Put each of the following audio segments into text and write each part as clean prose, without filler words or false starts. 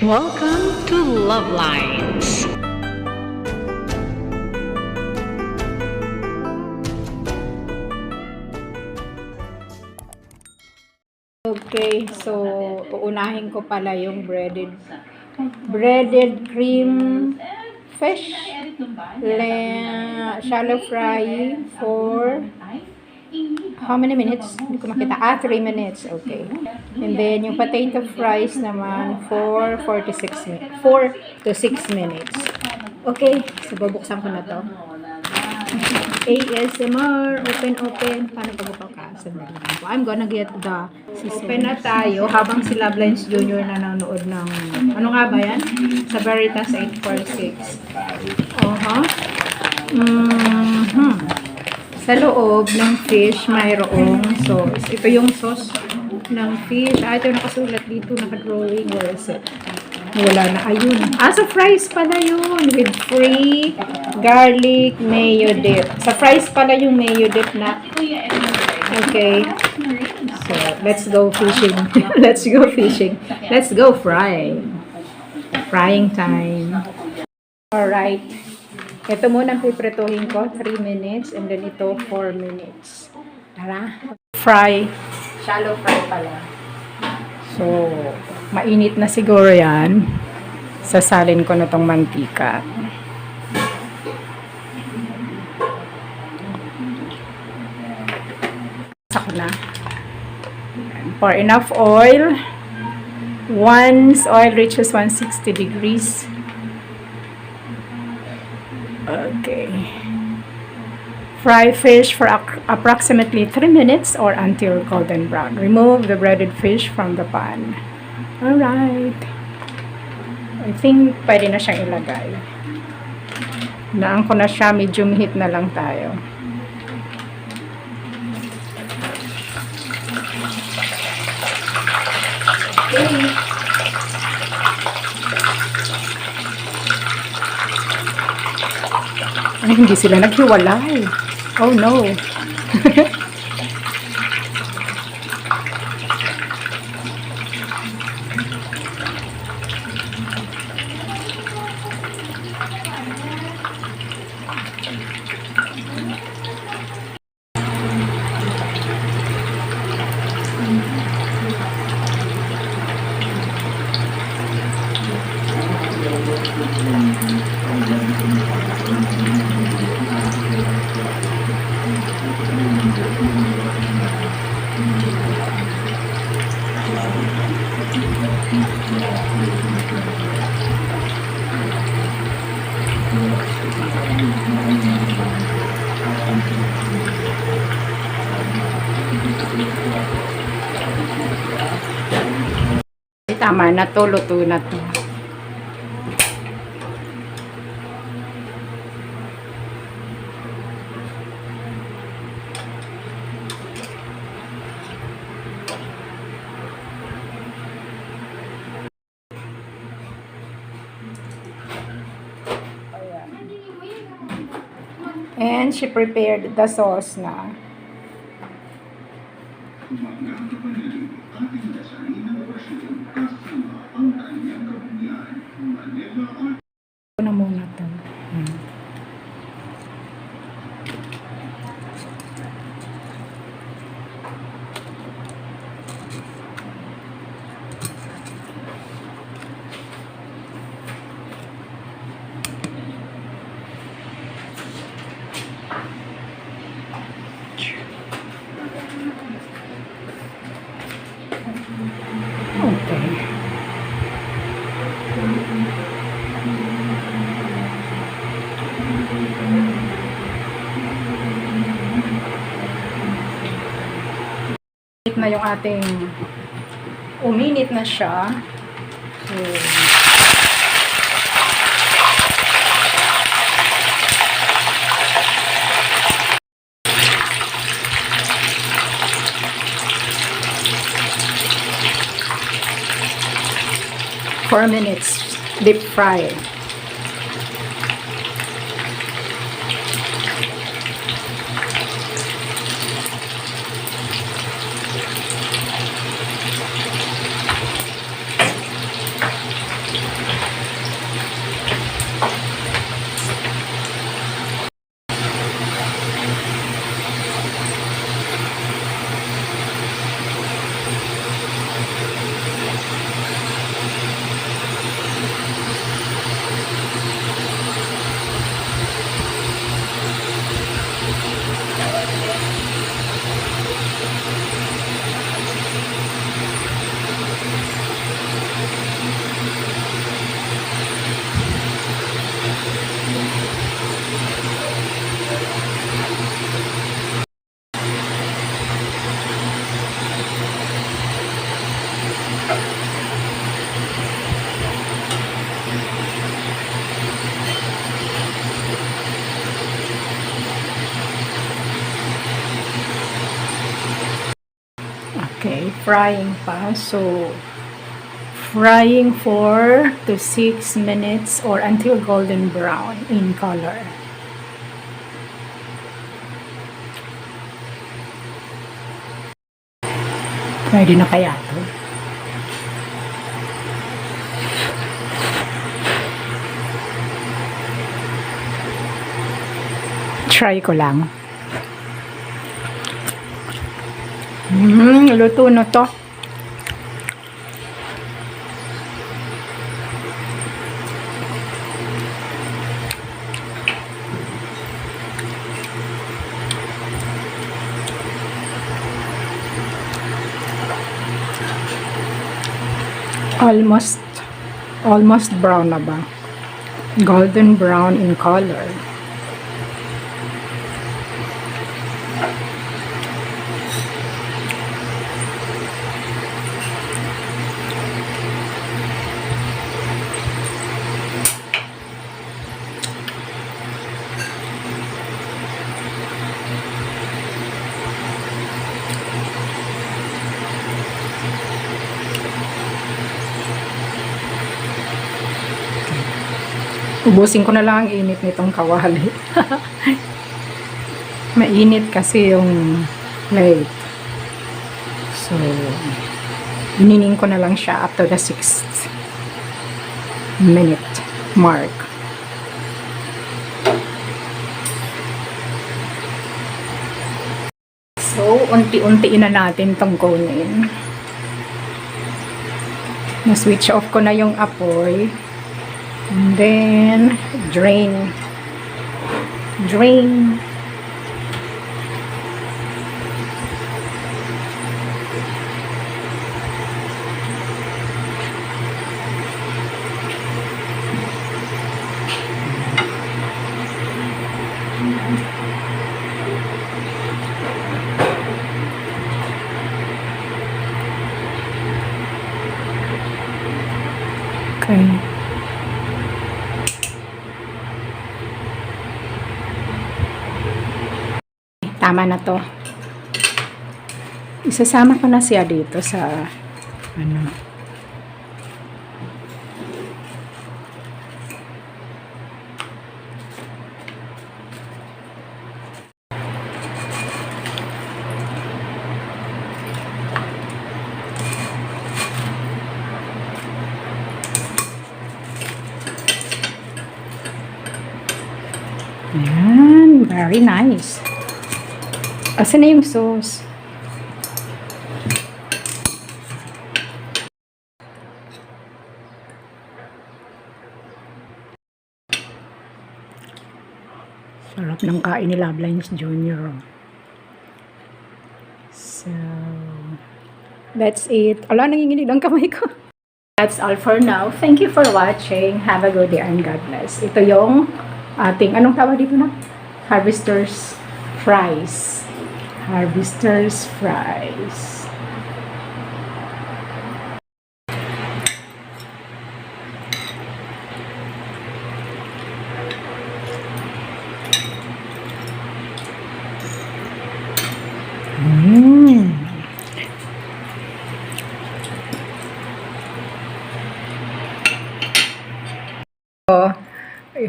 Welcome to LuvLiNes. Okay, so uunahin ko pala yung breaded cream fish, shallow fry for how many minutes? Hindi ko makita. 3 minutes. Okay. And then, yung potato fries naman for 4 to 6 minutes. Okay. So, babuksan ko na to. ASMR. Open. Paano pagbuka ka? I'm gonna get the open na tayo habang si LuvLiNes Jr. nanonood ng ano nga ba yan? Sa Veritas 846. Sa loob ng fish, mayroong sauce. Ito yung sauce ng fish. Ito yung nakasulat dito, naka-drawing. Where is it? Wala na. Ayun. So fries pala yun. With free garlic mayo dip. Sa fries pala yung mayo dip na. Okay. So, let's go fishing. Let's go fishing. Let's go frying. Frying time. Alright. Ito muna ang piprituhin ko, 3 minutes, and then ito, 4 minutes. Tara. Fry. Shallow fry pala. So, mainit na siguro yan. Sasalin ko na tong mantika. Sak na. Pour enough oil. Once oil reaches 160 degrees, okay. Fry fish for approximately 3 minutes or until golden brown. Remove the breaded fish from the pan. Alright. I think pwede na siyang ilagay. Naan ko na siya. Medium heat na lang tayo. Okay. Ay, hindi sila naghiwalay. Oh no. Tama na to, luto na to. And she prepared the sauce na. Ito na muna ito. Okay. Na yung ating uminit na siya. So, 4 minutes deep fry. Okay, frying pa. So, frying 4 to 6 minutes or until golden brown in color. Ready na kaya to? Try ko lang. Luto na to. Almost brown na ba? Golden brown in color. Ubusin ko na lang ang init nitong kawali. Mainit kasi yung plate. So, inining ko na lang siya after the 6th minute mark. So, unti-untiin na natin tong kunin. Na-switch off ko na yung apoy. And then, drain. Okay. Tama na to. Isasama ko na siya dito sa ano. Yan, very nice. Asan na yung sauce? Sarap ng kain ni LuvLiNes Jr. So, that's it. Ala, nanginginig ang kamay ko. That's all for now. Thank you for watching. Have a good day and God bless. Ito yung ating, anong tawag dito na? Harvester's fries. Harvester's fries.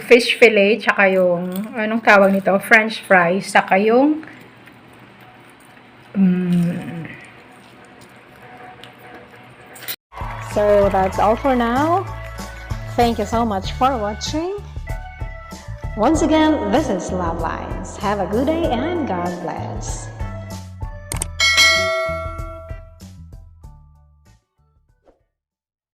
Fish fillet, tsaka yung, anong tawag nito? French fries, tsaka yung So that's all for now. Thank you so much for watching. Once again, this is LuvLiNes. Have a good day and God bless.